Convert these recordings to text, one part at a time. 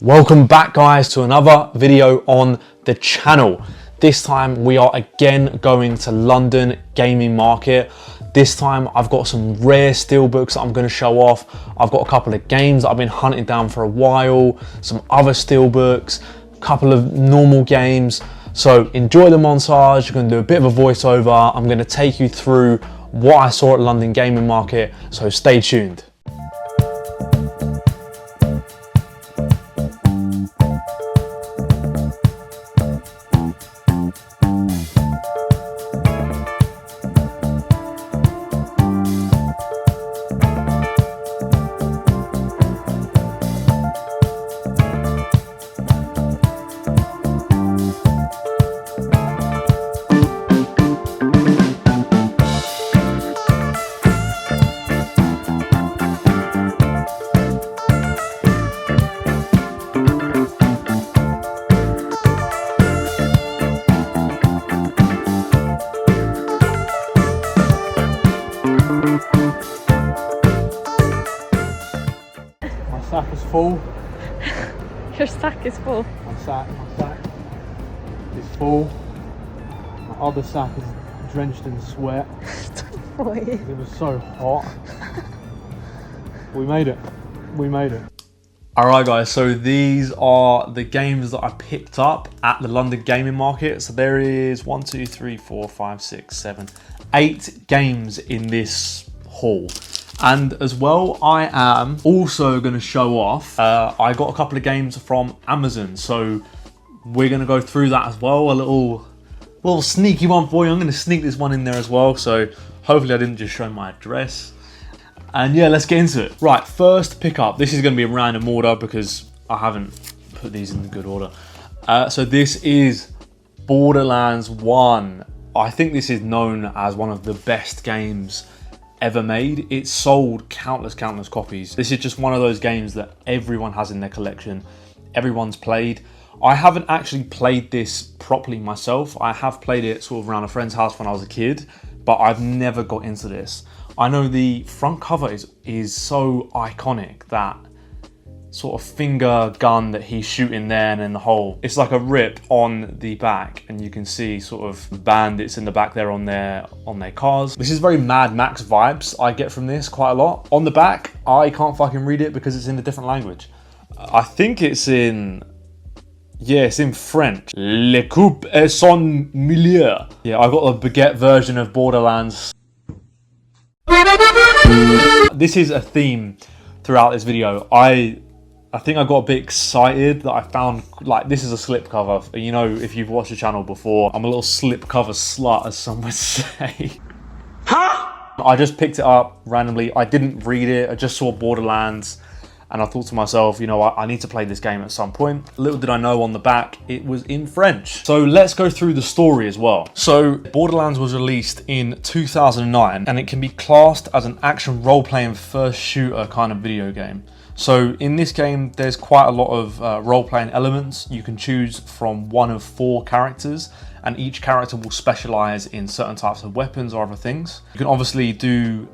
Welcome back, guys, to another video on the channel. This time we are again going to London gaming market. This time I've got some rare steelbooks that I'm going to show off. I've got a couple of games that I've been hunting down for a while, some other steelbooks, a couple of normal games. So enjoy the montage. You're going to do a bit of a voiceover. I'm going to take you through what I saw at London gaming market, so stay tuned. Sack is full. Your sack is full. My sack is full. My other sack is drenched in sweat. Boy. It was so hot. We made it. Alright guys, so these are the games that I picked up at the London gaming market. So there is 8 games in this haul. And as well, I am also going to show off, I got a couple of games from Amazon, so we're going to go through that as well. A little sneaky one for you. I'm going to sneak this one in there as well, so hopefully I didn't just show my address. And yeah, let's get into it. Right, first pickup. This is going to be a random order because I haven't put these in good order. So this is Borderlands 1. I think this is known as one of the best games ever made. It sold countless copies. This is just one of those games that everyone has in their collection. Everyone's played. I haven't actually played this properly myself. I have played it sort of around a friend's house when I was a kid, but I've never got into this. I know the front cover is so iconic, that sort of finger gun that he's shooting there, and then the whole, it's like a rip on the back, and you can see sort of bandits in the back there on their cars. This is very Mad Max vibes I get from this quite a lot. On the back, I can't fucking read it because it's in a different language. I think it's in, yeah, it's in French. Le coupe est son milieu. Yeah, I got the baguette version of Borderlands. This is a theme throughout this video. I think I got a bit excited that I found, like, this is a slipcover. You know, if you've watched the channel before, I'm a little slipcover slut, as some would say. Huh? I just picked it up randomly. I didn't read it. I just saw Borderlands, and I thought to myself, you know what, I need to play this game at some point. Little did I know, on the back, it was in French. So let's go through the story as well. So Borderlands was released in 2009, and it can be classed as an action role-playing first shooter kind of video game. So in this game, there's quite a lot of role-playing elements. You can choose from one of 4 characters, and each character will specialize in certain types of weapons or other things. You can obviously do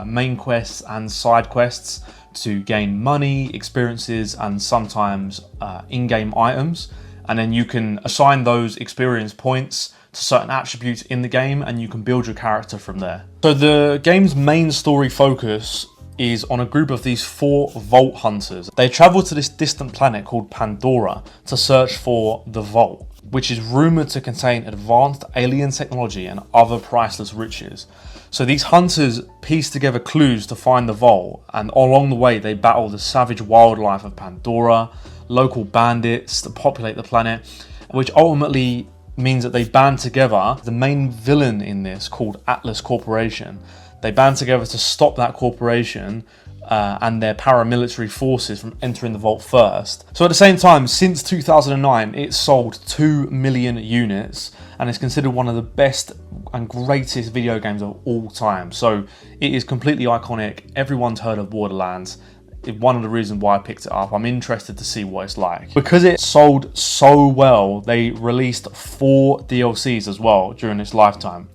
main quests and side quests to gain money, experiences, and sometimes in-game items. And then you can assign those experience points to certain attributes in the game, and you can build your character from there. So the game's main story focus is on a group of these 4 Vault Hunters. They travel to this distant planet called Pandora to search for the Vault, which is rumoured to contain advanced alien technology and other priceless riches. So these hunters piece together clues to find the Vault, and along the way they battle the savage wildlife of Pandora, local bandits that populate the planet, which ultimately means that they band together. The main villain in this, called Atlas Corporation, they band together to stop that corporation and their paramilitary forces from entering the Vault first. So at the same time, since 2009, it's sold 2 million units, and it's considered one of the best and greatest video games of all time. So it is completely iconic. Everyone's heard of Borderlands. It's one of the reasons why I picked it up. I'm interested to see what it's like. Because it sold so well, they released 4 DLCs as well during its lifetime.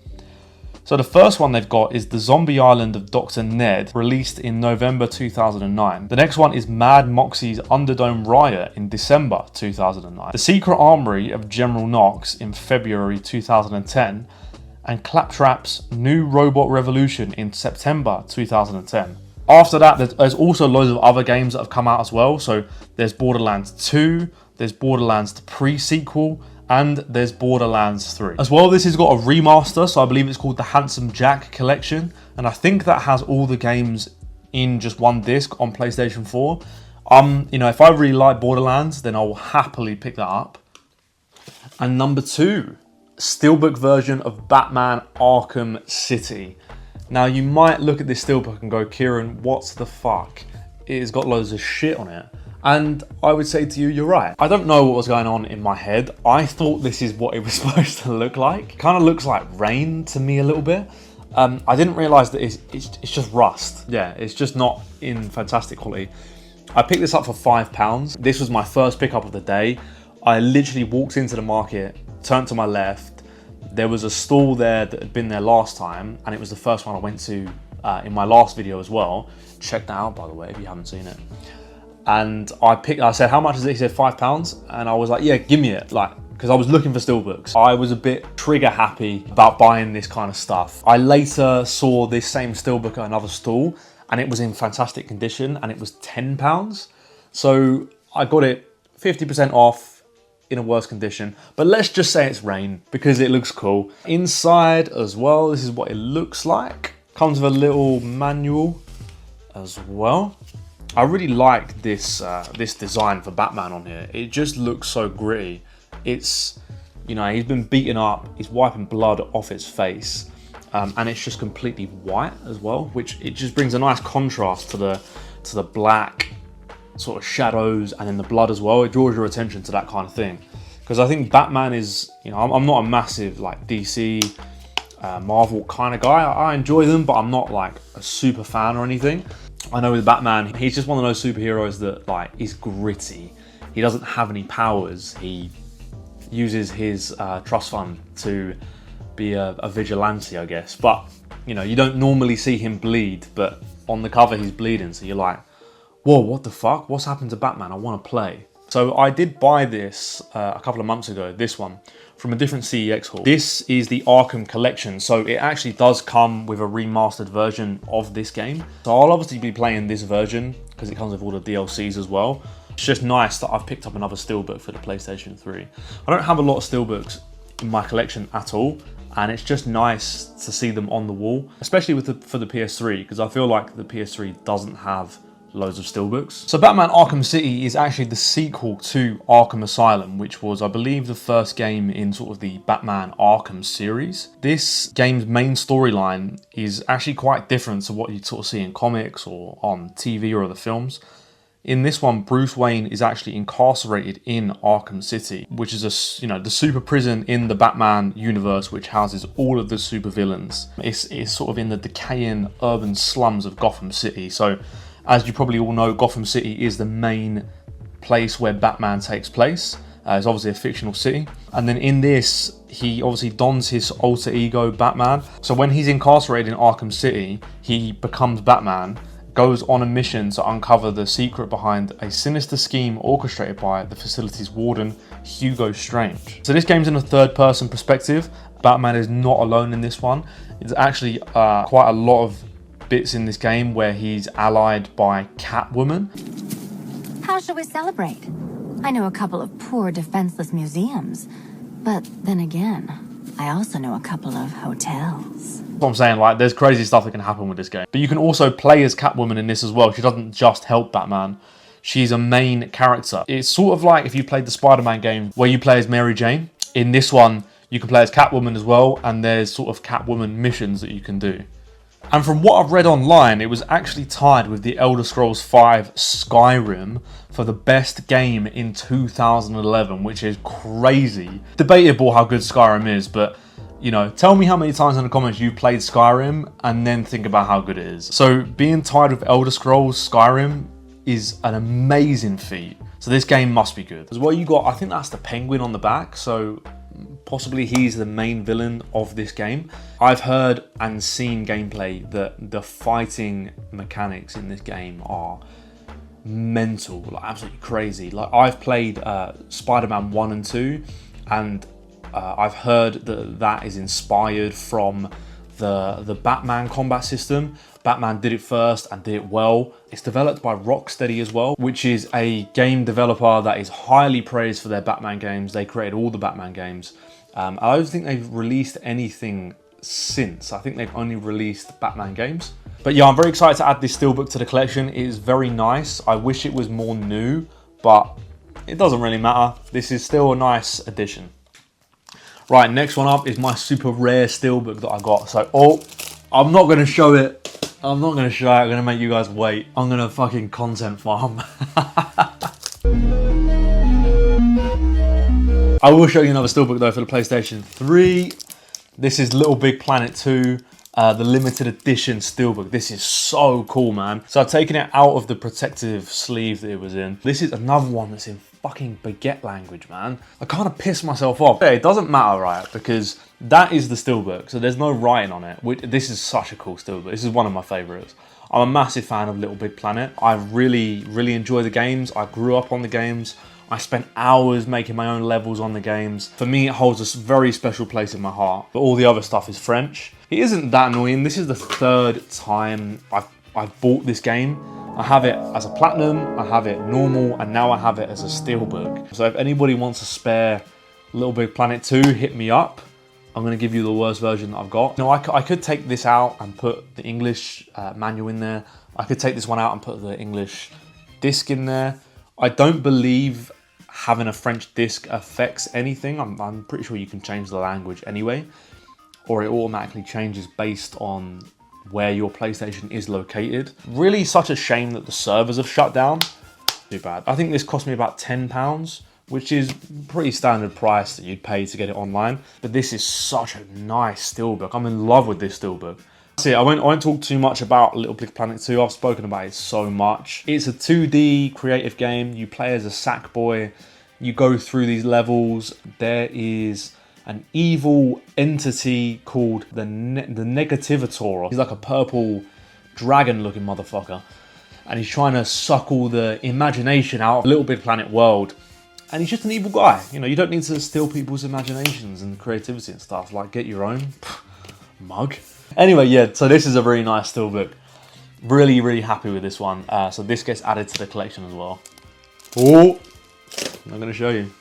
So the first one they've got is The Zombie Island of Dr. Ned, released in November 2009. The next one is Mad Moxie's Underdome Riot in December 2009. The Secret Armory of General Knox in February 2010. And Claptrap's New Robot Revolution in September 2010. After that, there's also loads of other games that have come out as well. So there's Borderlands 2, there's Borderlands the pre-sequel, and there's Borderlands 3. As well, this has got a remaster, so I believe it's called the Handsome Jack Collection. And I think that has all the games in just one disc on PlayStation 4. If I really like Borderlands, then I will happily pick that up. And number 2. Steelbook version of Batman Arkham City. Now you might look at this steelbook and go, Kieran, what's the fuck? It has got loads of shit on it. And I would say to you, you're right. I don't know what was going on in my head. I thought this is what it was supposed to look like. Kind of looks like rain to me a little bit. I didn't realise that it's just rust. Yeah, it's just not in fantastic quality. I picked this up for £5. This was my first pickup of the day. I literally walked into the market, turned to my left. There was a stall there that had been there last time, and it was the first one I went to in my last video as well. Check that out, by the way, if you haven't seen it. And I said, how much is it? He said £5, and I was like, yeah, give me it, because I was looking for steelbooks. I was a bit trigger happy about buying this kind of stuff. I later saw this same steelbook at another stall, and it was in fantastic condition, and it was £10. So I got it 50% off, in a worse condition, but let's just say it's rain because it looks cool. Inside as well, this is what it looks like. Comes with a little manual as well. I really like this this design for Batman on here. It just looks so gritty. It's, he's been beaten up, he's wiping blood off his face, and it's just completely white as well, which it just brings a nice contrast to the black sort of shadows and in the blood as well. It draws your attention to that kind of thing, because I think Batman is, I'm not a massive DC Marvel kind of guy. I enjoy them, but I'm not like a super fan or anything. I know with Batman, he's just one of those superheroes that is gritty. He doesn't have any powers. He uses his trust fund to be a vigilante, I guess, but you don't normally see him bleed, but on the cover he's bleeding, so you're like, whoa, what the fuck? What's happened to Batman? I want to play. So I did buy this a couple of months ago, this one, from a different CEX hall. This is the Arkham Collection, so it actually does come with a remastered version of this game. So I'll obviously be playing this version because it comes with all the DLCs as well. It's just nice that I've picked up another steelbook for the PlayStation 3. I don't have a lot of steelbooks in my collection at all, and it's just nice to see them on the wall, especially for the PS3, because I feel like the PS3 doesn't have loads of steelbooks. So Batman Arkham City is actually the sequel to Arkham Asylum, which was, I believe, the first game in sort of the Batman Arkham series. This game's main storyline is actually quite different to what you'd sort of see in comics or on TV or other films. In this one, Bruce Wayne is actually incarcerated in Arkham City, which is the super prison in the Batman universe, which houses all of the supervillains. It's sort of in the decaying urban slums of Gotham City. So as you probably all know, Gotham City is the main place where Batman takes place. It's obviously a fictional city. And then in this, he obviously dons his alter ego, Batman. So when he's incarcerated in Arkham City, he becomes Batman, goes on a mission to uncover the secret behind a sinister scheme orchestrated by the facility's warden, Hugo Strange. So this game's in a third-person perspective. Batman is not alone in this one. It's actually quite a lot of bits in this game where he's allied by Catwoman. How shall we celebrate? I know a couple of poor, defenseless museums, but then again, I also know a couple of hotels. That's what I'm saying, there's crazy stuff that can happen with this game. But you can also play as Catwoman in this as well. She doesn't just help Batman. She's a main character. It's sort of like if you played the Spider-Man game where you play as Mary Jane. In this one, you can play as Catwoman as well, and there's sort of Catwoman missions that you can do. And from what I've read online, it was actually tied with the Elder Scrolls V Skyrim for the best game in 2011, which is crazy. Debatable how good Skyrim is, but tell me how many times in the comments you played Skyrim and then think about how good it is. So being tied with Elder Scrolls Skyrim is an amazing feat. So this game must be good. As well, you got, I think that's the penguin on the back, so Possibly he's the main villain of this game. I've heard and seen gameplay that the fighting mechanics in this game are mental, like absolutely crazy. Like I've played Spider-Man 1 and 2, and I've heard that that is inspired from the Batman combat system. Batman did it first and did it well. It's developed by Rocksteady as well, which is a game developer that is highly praised for their Batman games. They created all the Batman games. I don't think they've released anything since. I think they've only released Batman games. But yeah, I'm very excited to add this steelbook to the collection. It is very nice. I wish it was more new, but it doesn't really matter. This is still a nice addition. Right, next one up is my super rare steelbook that I got. So, I'm not going to show it. I'm not going to show it. I'm going to make you guys wait. I'm going to fucking content farm. I will show you another steelbook though for the PlayStation 3. This is Little Big Planet 2, the limited edition steelbook. This is so cool, man. So I've taken it out of the protective sleeve that it was in. This is another one that's in fucking baguette language, man. I kind of piss myself off. It doesn't matter, right? Because that is the steelbook, so there's no writing on it. This is such a cool steelbook. This is one of my favorites. I'm a massive fan of Little Big Planet. I really, really enjoy the games. I grew up on the games. I spent hours making my own levels on the games. For me, it holds a very special place in my heart. But all the other stuff is French. It isn't that annoying. This is the third time I've bought this game. I have it as a platinum, I have it normal, and now I have it as a steelbook. So if anybody wants a spare Little Big Planet 2, hit me up. I'm going to give you the worst version that I've got. No, I could take this out and put the English manual in there. I could take this one out and put the English disc in there. I don't believe having a French disc affects anything. I'm pretty sure you can change the language anyway, or it automatically changes based on where your PlayStation is located. Really such a shame that the servers have shut down. Too bad. I think this cost me about £10, which is pretty standard price that you'd pay to get it online. But this is such a nice steelbook. I'm in love with this steelbook. See, I won't talk too much about Little Big Planet 2. I've spoken about it so much. It's a 2D creative game. You play as a sack boy. You go through these levels. There is an evil entity called the Negativator. He's like a purple dragon-looking motherfucker. And he's trying to suck all the imagination out of Little Big Planet world. And he's just an evil guy. You know, you don't need to steal people's imaginations and creativity and stuff. Like, get your own. Mug. Anyway, yeah, so this is a very nice steelbook. Really, really happy with this one. So this gets added to the collection as well. Oh, I'm going to show you.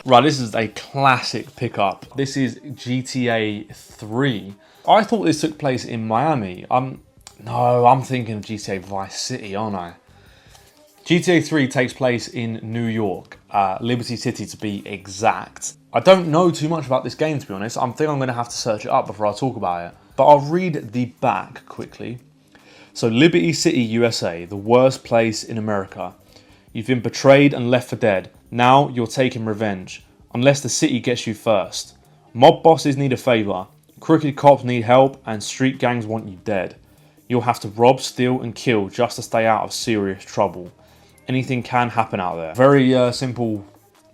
Right, this is a classic pickup. This is GTA 3. I thought this took place in Miami. No, I'm thinking of GTA Vice City, aren't I? GTA 3 takes place in New York, Liberty City to be exact. I don't know too much about this game, to be honest. I think I'm going to have to search it up before I talk about it. But I'll read the back quickly. So, Liberty City, USA, the worst place in America. You've been betrayed and left for dead. Now you're taking revenge, unless the city gets you first. Mob bosses need a favour, crooked cops need help, and street gangs want you dead. You'll have to rob, steal, and kill just to stay out of serious trouble. Anything can happen out there. Very simple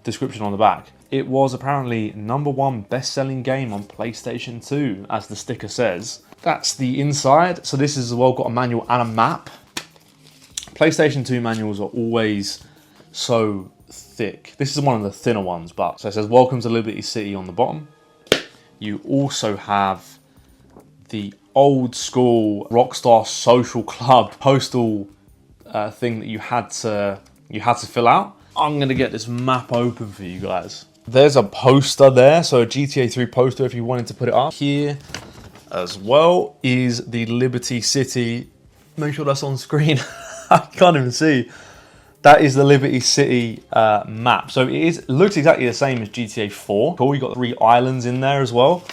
description on the back. It was apparently #1 best-selling game on PlayStation 2, as the sticker says. That's the inside. So this has as well got a manual and a map. PlayStation 2 manuals are always so thick. This is one of the thinner ones, but so it says welcome to Liberty City on the bottom. You also have the old school Rockstar Social Club postal thing that you had to fill out. I'm gonna get this map open for you guys. There's a poster there, so a GTA 3 poster if you wanted to put it up. Here as well is the Liberty City. Make sure that's on screen. I can't even see. That is the Liberty City map. So it looks exactly the same as GTA 4. Cool, you got 3 islands in there as well.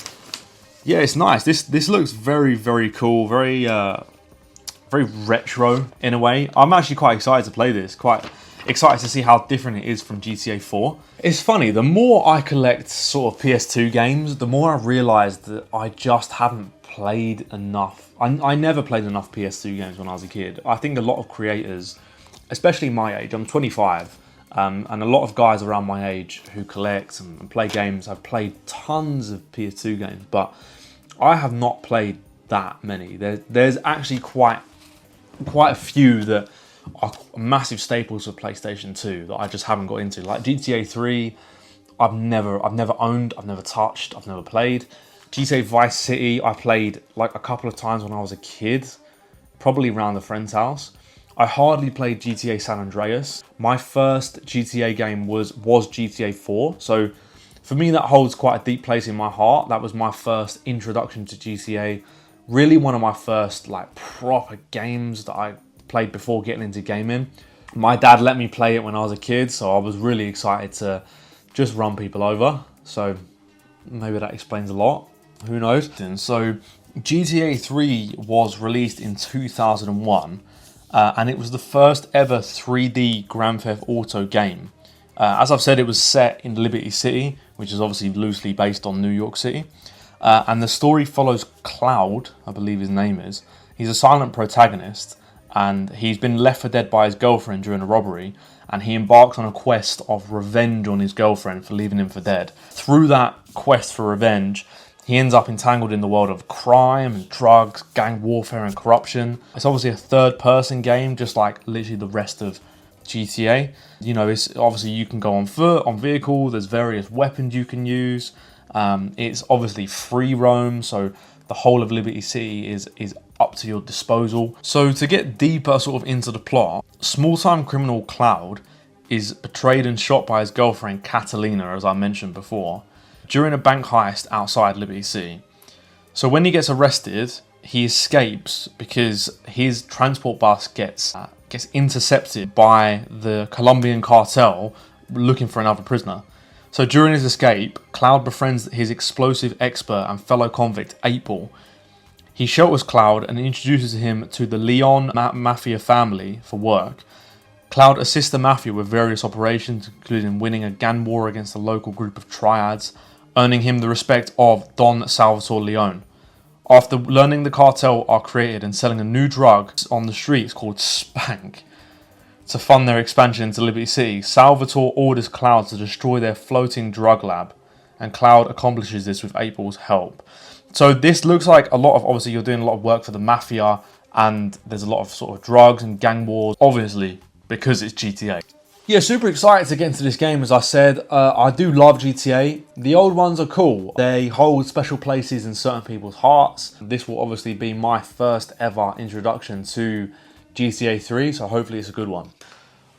Yeah, it's nice. This looks very, very cool. Very retro in a way. I'm actually quite excited to play this. Quite excited to see how different it is from GTA 4. It's funny, the more I collect sort of PS2 games, the more I realise that I just haven't played enough. I never played enough PS2 games when I was a kid. I think a lot of creators especially my age. I'm 25, and a lot of guys around my age who collect and play games have played tons of PS2 games, but I have not played that many. There's actually quite a few that are massive staples of PlayStation 2 that I just haven't got into. Like GTA 3, I've never owned, I've never touched, I've never played. GTA Vice City, I played like a couple of times when I was a kid, probably around a friend's house. I hardly played GTA San Andreas. My first GTA game was GTA 4, so for me that holds quite a deep place in my heart. That was my first introduction to GTA. Really one of my first like proper games that I played before getting into gaming. My dad let me play it when I was a kid, so I was really excited to just run people over. So maybe that explains a lot. Who knows? And so GTA 3 was released in 2001, and it was the first ever 3D Grand Theft Auto game. As I've said, it was set in Liberty City, which is obviously loosely based on New York City. And the story follows Cloud, I believe his name is. He's a silent protagonist, and he's been left for dead by his girlfriend during a robbery, and he embarks on a quest of revenge on his girlfriend for leaving him for dead. Through that quest for revenge, he ends up entangled in the world of crime and drugs, gang warfare and corruption. It's obviously a third-person game, just like literally the rest of GTA. You know, it's obviously you can go on foot, on vehicle, there's various weapons you can use. It's obviously free roam, so the whole of Liberty City is up to your disposal. So to get deeper sort of into the plot, small-time criminal Cloud is betrayed and shot by his girlfriend Catalina, as I mentioned before, during a bank heist outside Liberty City. So when he gets arrested, he escapes because his transport bus gets intercepted by the Colombian cartel looking for another prisoner. So during his escape, Cloud befriends his explosive expert and fellow convict 8-Ball. He shelters Cloud and introduces him to the Leon Mafia family for work. Cloud assists the Mafia with various operations, including winning a gang war against a local group of triads, earning him the respect of Don Salvatore Leone. After learning the cartel are created and selling a new drug on the streets called Spank to fund their expansion into Liberty City, Salvatore orders Cloud to destroy their floating drug lab, and Cloud accomplishes this with 8-Ball's help. So this looks like a lot of, obviously you're doing a lot of work for the Mafia, and there's a lot of sort of drugs and gang wars, obviously, because it's GTA. Yeah, super excited to get into this game, as I said. I do love GTA. The old ones are cool. They hold special places in certain people's hearts. This will obviously be my first ever introduction to GTA 3, so hopefully it's a good one.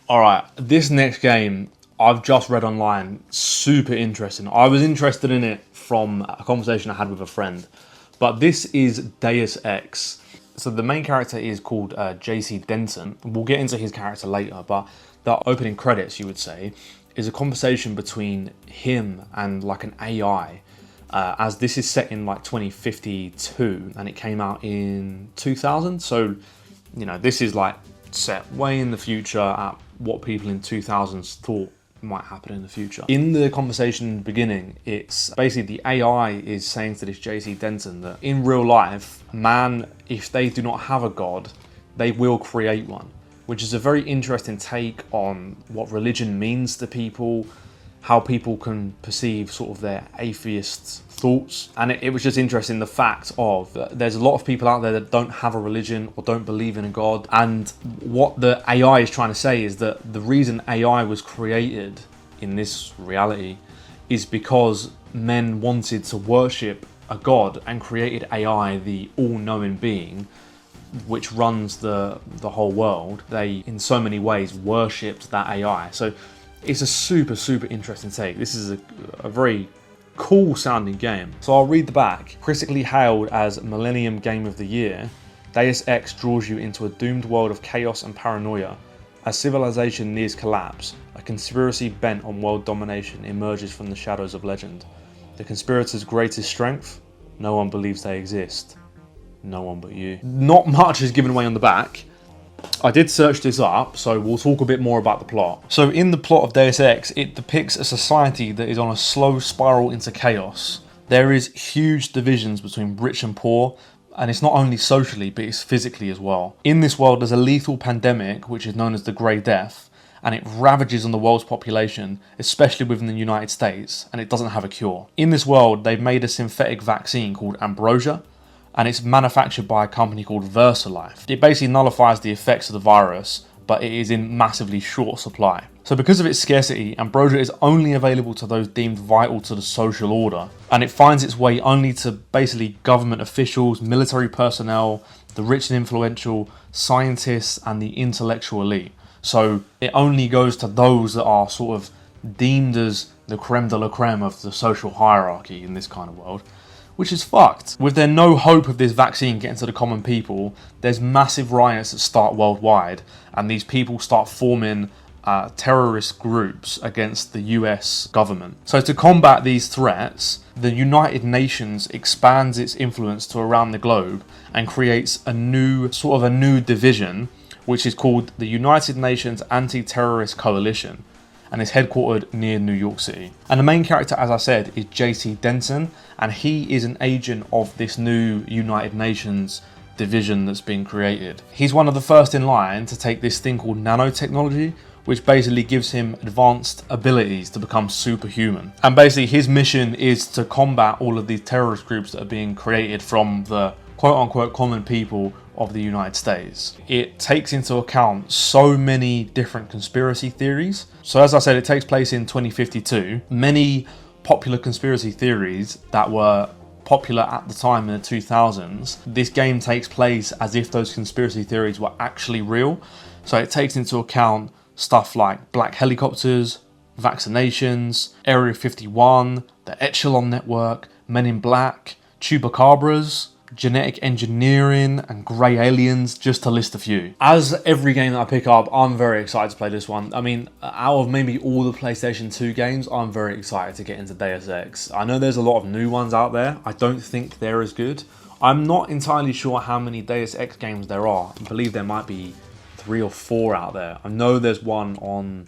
Alright, this next game, I've just read online, super interesting. I was interested in it from a conversation I had with a friend. But this is Deus Ex. So the main character is called JC Denton. We'll get into his character later, but the opening credits, you would say, is a conversation between him and like an AI. As this is set in like 2052 and it came out in 2000. So, you know, this is like set way in the future at what people in 2000s thought might happen in the future. In the conversation in the beginning, it's basically the AI is saying to this JC Denton that in real life, man, if they do not have a god, they will create one, which is a very interesting take on what religion means to people, how people can perceive sort of their atheist thoughts. And it was just interesting, the fact of there's a lot of people out there that don't have a religion or don't believe in a god. And what the AI is trying to say is that the reason AI was created in this reality is because men wanted to worship a god and created AI, the all-knowing being, which runs the whole world. They, in so many ways, worshipped that AI. So it's a super, super interesting take. This is a very cool sounding game. So I'll read the back. Critically hailed as Millennium Game of the Year, Deus Ex draws you into a doomed world of chaos and paranoia. As civilization nears collapse, a conspiracy bent on world domination emerges from the shadows of legend. The conspirators' greatest strength? No one believes they exist. No one but you. Not much is given away on the back. I did search this up, so we'll talk a bit more about the plot. So in the plot of Deus Ex, it depicts a society that is on a slow spiral into chaos. There is huge divisions between rich and poor, And it's not only socially, but it's physically as well. In this world, there's a lethal pandemic, which is known as the Grey Death, and it ravages on the world's population, especially within the United States, and it doesn't have a cure. In this world, they've made a synthetic vaccine called Ambrosia, and it's manufactured by a company called VersaLife. It basically nullifies the effects of the virus, but it is in massively short supply. So because of its scarcity, Ambrosia is only available to those deemed vital to the social order, and it finds its way only to basically government officials, military personnel, the rich and influential, scientists, and the intellectual elite. So it only goes to those that are sort of deemed as the creme de la creme of the social hierarchy in this kind of world, which is fucked. With there no hope of this vaccine getting to the common people, there's massive riots that start worldwide, and these people start forming terrorist groups against the US government. So to combat these threats, the United Nations expands its influence to around the globe and creates a new division, which is called the United Nations Anti-Terrorist Coalition, and is headquartered near New York City. And the main character, as I said, is JT Denson, and he is an agent of this new United Nations division that's been created. He's one of the first in line to take this thing called nanotechnology, which basically gives him advanced abilities to become superhuman. And basically his mission is to combat all of these terrorist groups that are being created from the quote-unquote common people of the United States. It takes into account so many different conspiracy theories. So as I said, it takes place in 2052. Many popular conspiracy theories that were popular at the time in the 2000s, this game takes place as if those conspiracy theories were actually real. So it takes into account stuff like black helicopters, vaccinations, Area 51, the Echelon Network, Men in Black, chupacabras, genetic engineering, and grey aliens, just to list a few. As every game that I pick up, I'm very excited to play this one. I mean, out of maybe all the PlayStation 2 games, I'm very excited to get into Deus Ex. I know there's a lot of new ones out there. I don't think they're as good. I'm not entirely sure how many Deus Ex games there are. I believe there might be 3 or 4 out there. I know there's one on,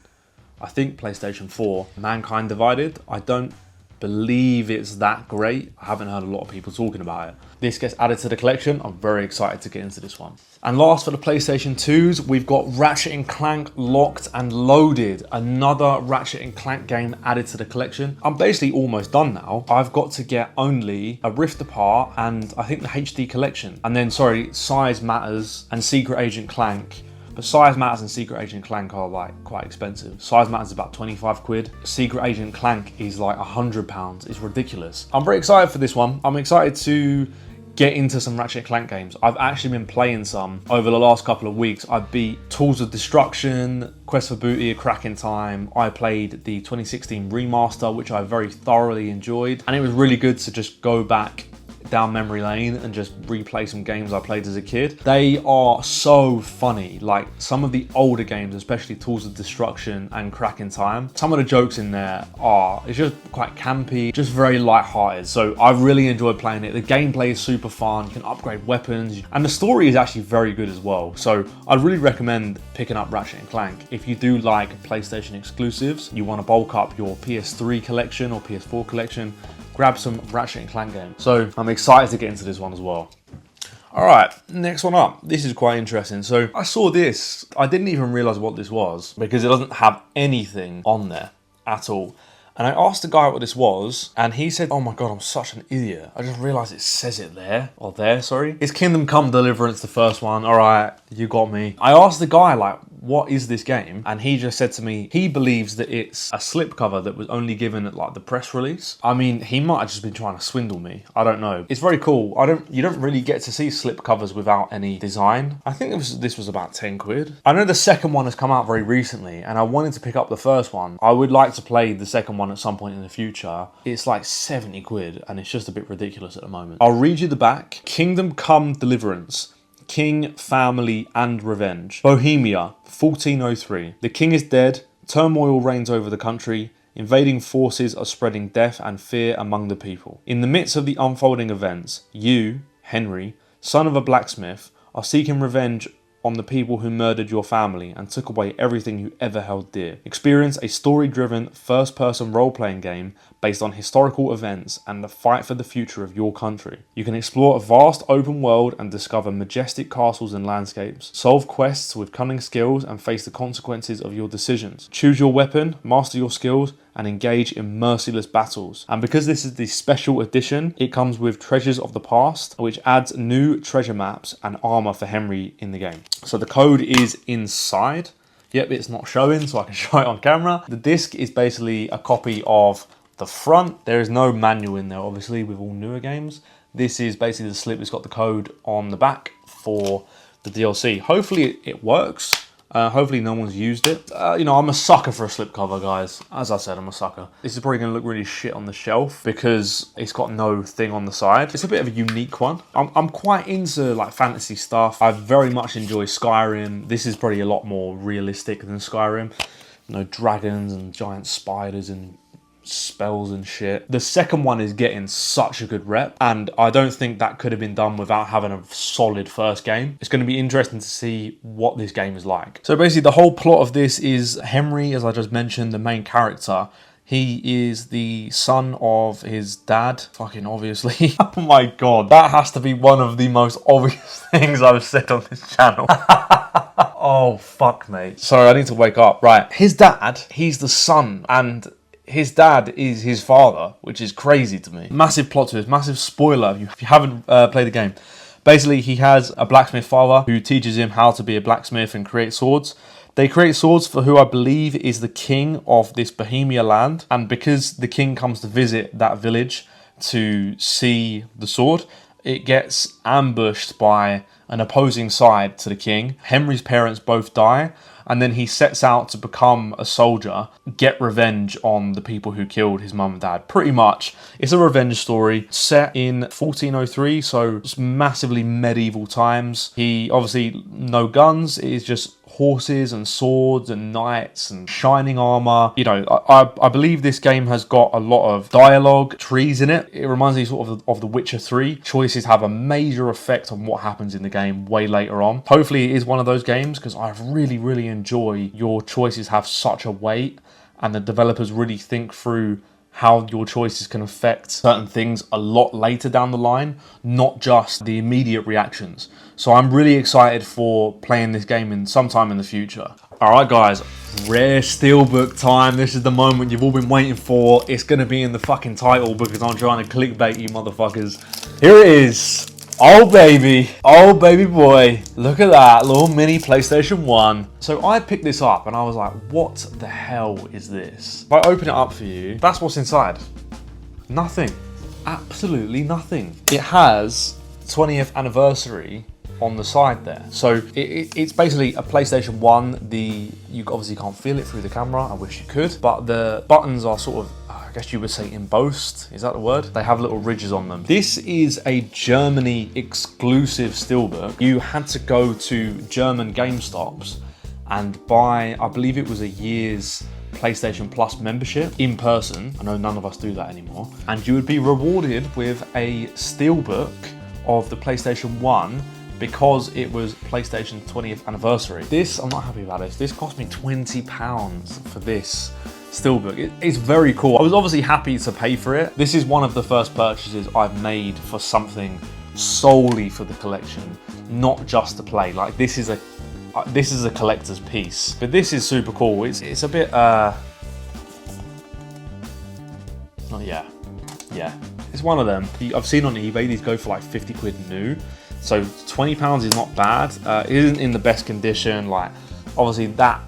I think, PlayStation 4, Mankind Divided. I don't believe it's that great. I haven't heard a lot of people talking about it. This gets added to the collection. I'm very excited to get into this one. And last, for the PlayStation 2s, we've got Ratchet & Clank Locked and Loaded, another Ratchet & Clank game added to the collection. I'm basically almost done now. I've got to get only a Rift Apart and I think the HD collection. And then, Size Matters and Secret Agent Clank. But Size Matters and Secret Agent Clank are like quite expensive. Size Matters is about 25 quid. Secret Agent Clank is like £100. It's ridiculous. I'm very excited for this one. I'm excited to get into some Ratchet & Clank games. I've actually been playing some over the last couple of weeks. I beat Tools of Destruction, Quest for Booty, A Crack in Time. I played the 2016 remaster, which I very thoroughly enjoyed. And it was really good to just go back down memory lane and just replay some games I played as a kid. They are so funny. Like some of the older games, especially Tools of Destruction and Crack in Time, some of the jokes in there it's just quite campy, just very light-hearted. So I really enjoyed playing it. The gameplay is super fun. You can upgrade weapons, and the story is actually very good as well. So I'd really recommend picking up Ratchet & Clank. If you do like PlayStation exclusives, you want to bulk up your PS3 collection or PS4 collection, grab some Ratchet & Clank games. So I'm excited to get into this one as well. All right, next one up. This is quite interesting. So I saw this. I didn't even realize what this was because it doesn't have anything on there at all. And I asked the guy what this was, and he said, oh my God, I'm such an idiot. I just realized it says it there, or there, sorry. It's Kingdom Come Deliverance, the first one. All right, you got me. I asked the guy, like, what is this game? And he just said to me, he believes that it's a slipcover that was only given at like the press release. I mean, he might have just been trying to swindle me. I don't know. It's very cool. You don't really get to see slipcovers without any design. I think this was about 10 quid. I know the second one has come out very recently, and I wanted to pick up the first one. I would like to play the second one at some point in the future. It's like 70 quid, and it's just a bit ridiculous at the moment. I'll read you the back. Kingdom Come Deliverance. King, family, and revenge. Bohemia, 1403. The king is dead. Turmoil reigns over the country. Invading forces are spreading death and fear among the people. In the midst of the unfolding events, you, Henry, son of a blacksmith, are seeking revenge on the people who murdered your family and took away everything you ever held dear. Experience a story-driven, first-person role-playing game based on historical events and the fight for the future of your country. You can explore a vast open world and discover majestic castles and landscapes, solve quests with cunning skills and face the consequences of your decisions. Choose your weapon, master your skills, and engage in merciless battles. And because this is the special edition, it comes with Treasures of the Past, which adds new treasure maps and armor for Henry in the game. So the code is inside. Yep, it's not showing, so I can show it on camera. The disc is basically a copy of the front. There is no manual in there, obviously, with all newer games. This is basically the slip. It's got the code on the back for the DLC. Hopefully it works. Hopefully no one's used it. You know, I'm a sucker for a slipcover, guys. As I said, I'm a sucker. This is probably going to look really shit on the shelf because it's got no thing on the side. It's a bit of a unique one. I'm quite into like fantasy stuff. I very much enjoy Skyrim. This is probably a lot more realistic than Skyrim. You know, dragons and giant spiders and spells and shit. The second one is getting such a good rep, and I don't think that could have been done without having a solid first game. It's going to be interesting to see what this game is like. So basically the whole plot of this is Henry, as I just mentioned, the main character. He is the son of his dad, fucking obviously. Oh my god, that has to be one of the most obvious things I've said on this channel. Oh fuck, mate. Sorry, I need to wake up. Right, his dad, he's the son, and his dad is his father, which is crazy to me. Massive plot twist, massive spoiler if you haven't played the game. Basically, he has a blacksmith father who teaches him how to be a blacksmith and create swords. They create swords for who I believe is the king of this Bohemia land. And because the king comes to visit that village to see the sword, it gets ambushed by an opposing side to the king. Henry's parents both die, and then he sets out to become a soldier, get revenge on the people who killed his mum and dad. Pretty much, it's a revenge story set in 1403, so it's massively medieval times. He obviously no guns, it is just horses and swords and knights and shining armor. You know, I believe this game has got a lot of dialogue trees in it. It reminds me sort of The Witcher 3. Choices have a major effect on what happens in the game way later on. Hopefully it is one of those games, because I really enjoy your choices have such a weight and the developers really think through how your choices can affect certain things a lot later down the line, not just the immediate reactions. So I'm really excited for playing this game in sometime in the future. All right, guys, rare steelbook time. This is the moment you've all been waiting for. It's gonna be in the fucking title because I'm trying to clickbait you motherfuckers. Here it is. Oh baby boy, look at that little mini PlayStation 1. So I picked this up and I was like, what the hell is this? If I open it up for you, that's what's inside. Nothing, absolutely nothing. It has 20th anniversary on the side there. So it's basically a PlayStation 1. You obviously can't feel it through the camera, I wish you could, but the buttons are sort of, I guess you would say embossed, is that the word? They have little ridges on them. This is a Germany exclusive steelbook. You had to go to German GameStops and buy, I believe it was a year's PlayStation Plus membership in person. I know none of us do that anymore. And you would be rewarded with a steelbook of the PlayStation 1 because it was PlayStation 20th anniversary. This, I'm not happy about this. This cost me £20 for this steelbook. It's very cool. I was obviously happy to pay for it. This is one of the first purchases I've made for something solely for the collection, not just to play. Like this is a collector's piece. But this is super cool. It's a bit oh yeah. It's one of them. I've seen on eBay these go for like 50 quid new. So £20 is not bad. It isn't in the best condition. Like obviously that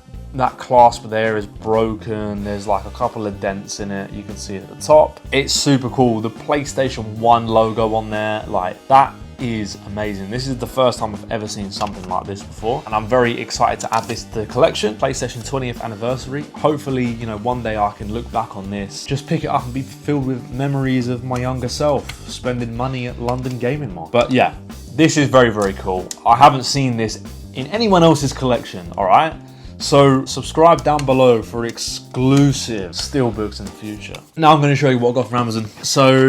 clasp there is broken. There's like a couple of dents in it. You can see it at the top. It's super cool. The PlayStation 1 logo on there, like that is amazing. This is the first time I've ever seen something like this before, and I'm very excited to add this to the collection. PlayStation 20th anniversary. Hopefully, you know, one day I can look back on this, just pick it up and be filled with memories of my younger self, spending money at London Gaming Mall. But yeah, this is very cool. I haven't seen this in anyone else's collection, all right? So subscribe down below for exclusive steelbooks in the future. Now I'm going to show you what I got from Amazon. So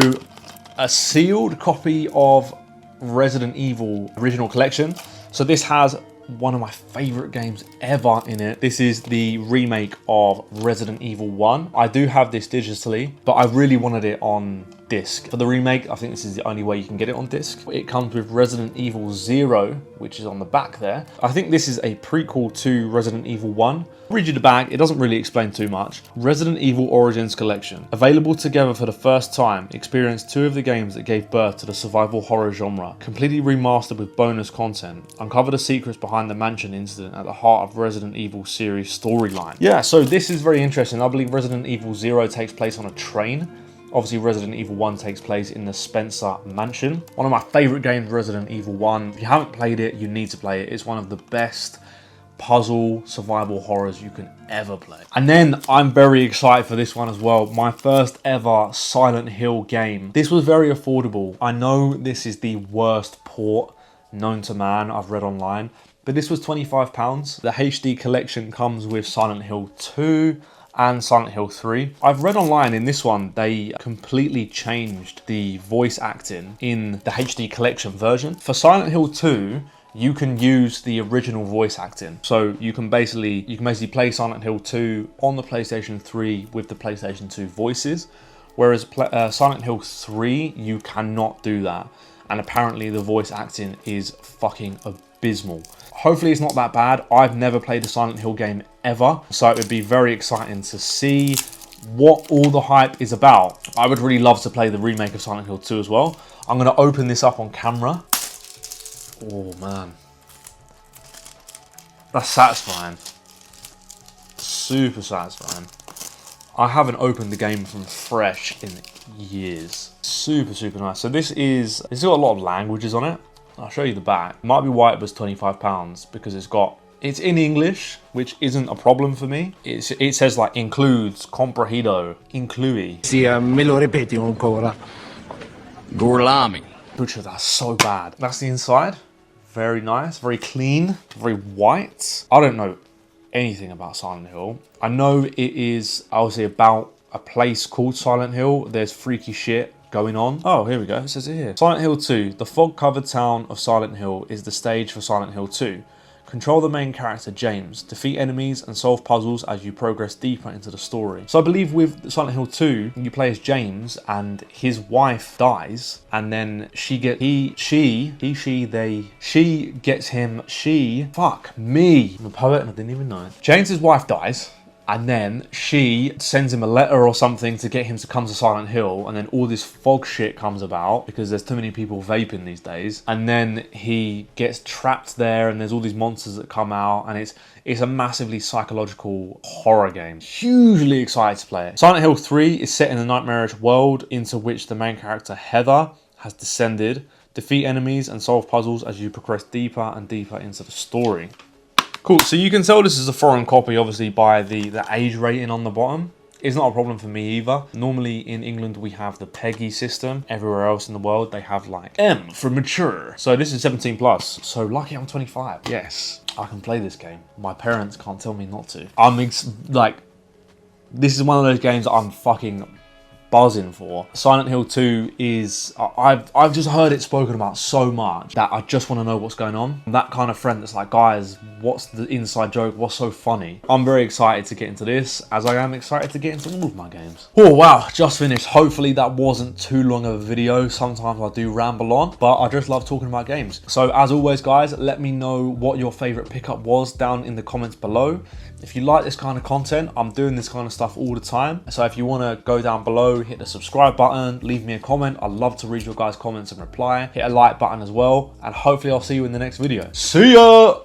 a sealed copy of Resident Evil Original Collection. So this has one of my favorite games ever in it. This is the remake of Resident Evil 1. I do have this digitally, but I really wanted it on disc. For the remake, I think this is the only way you can get it on disc. It comes with Resident Evil 0, which is on the back there. I think this is a prequel to Resident Evil 1. I'll read you the back, it doesn't really explain too much. Resident Evil Origins Collection. Available together for the first time, experience 2 of the games that gave birth to the survival horror genre. Completely remastered with bonus content. Uncover the secrets behind the mansion incident at the heart of Resident Evil series storyline. Yeah, so this is very interesting. I believe Resident Evil 0 takes place on a train. Obviously, Resident Evil 1 takes place in the Spencer Mansion. One of my favourite games, Resident Evil 1. If you haven't played it, you need to play it. It's one of the best puzzle survival horrors you can ever play. And then I'm very excited for this one as well. My first ever Silent Hill game. This was very affordable. I know this is the worst port known to man I've read online, but this was £25. The HD collection comes with Silent Hill 2 and Silent Hill 3. I've read online in this one, they completely changed the voice acting in the HD collection version. For Silent Hill 2, you can use the original voice acting. So you can basically play Silent Hill 2 on the PlayStation 3 with the PlayStation 2 voices. Whereas Silent Hill 3, you cannot do that. And apparently the voice acting is fucking abysmal. Hopefully it's not that bad. I've never played a Silent Hill game ever, so it would be very exciting to see what all the hype is about. I would really love to play the remake of Silent Hill 2 as well. I'm going to open this up on camera. Oh man, that's satisfying. Super satisfying. I haven't opened the game from fresh in years. Super, super nice. So this got a lot of languages on it. I'll show you the back. It might be why it was £25 because it's in English, which isn't a problem for me. It says like includes, comprehido, inclui. Me lo ripeti ancora. Gorlami. Butcher, that's so bad. That's the inside. Very nice, very clean, very white. I don't know anything about Silent Hill. I know it is obviously about a place called Silent Hill. There's freaky shit going on. Oh, here we go. It says it here. Silent Hill 2. The fog-covered town of Silent Hill is the stage for Silent Hill 2. Control the main character, James. Defeat enemies and solve puzzles as you progress deeper into the story. So I believe with Silent Hill 2, you play as James and his wife dies. And then she gets fuck me. I'm a poet and I didn't even know it. James's wife dies. And then she sends him a letter or something to get him to come to Silent Hill. And then all this fog shit comes about because there's too many people vaping these days. And then he gets trapped there and there's all these monsters that come out. And it's a massively psychological horror game. Hugely excited to play it. Silent Hill 3 is set in a nightmarish world into which the main character, Heather, has descended. Defeat enemies and solve puzzles as you progress deeper and deeper into the story. Cool, so you can tell this is a foreign copy, obviously, by the age rating on the bottom. It's not a problem for me either. Normally in England, we have the PEGI system. Everywhere else in the world, they have like M for mature. So this is 17 plus. So lucky I'm 25. Yes, I can play this game. My parents can't tell me not to. This is one of those games that I'm fucking buzzing for. Silent Hill 2 is, I've just heard it spoken about so much that I just want to know what's going on. I'm that kind of friend that's like, guys, what's the inside joke? What's so funny? I'm very excited to get into this, as I am excited to get into all of my games. Oh wow, just finished. Hopefully that wasn't too long of a video. Sometimes I do ramble on, but I just love talking about games. So as always, guys, let me know what your favorite pickup was down in the comments below. If you like this kind of content, I'm doing this kind of stuff all the time. So if you want to go down below, hit the subscribe button, leave me a comment. I'd love to read your guys' comments and reply. Hit a like button as well. And hopefully I'll see you in the next video. See ya!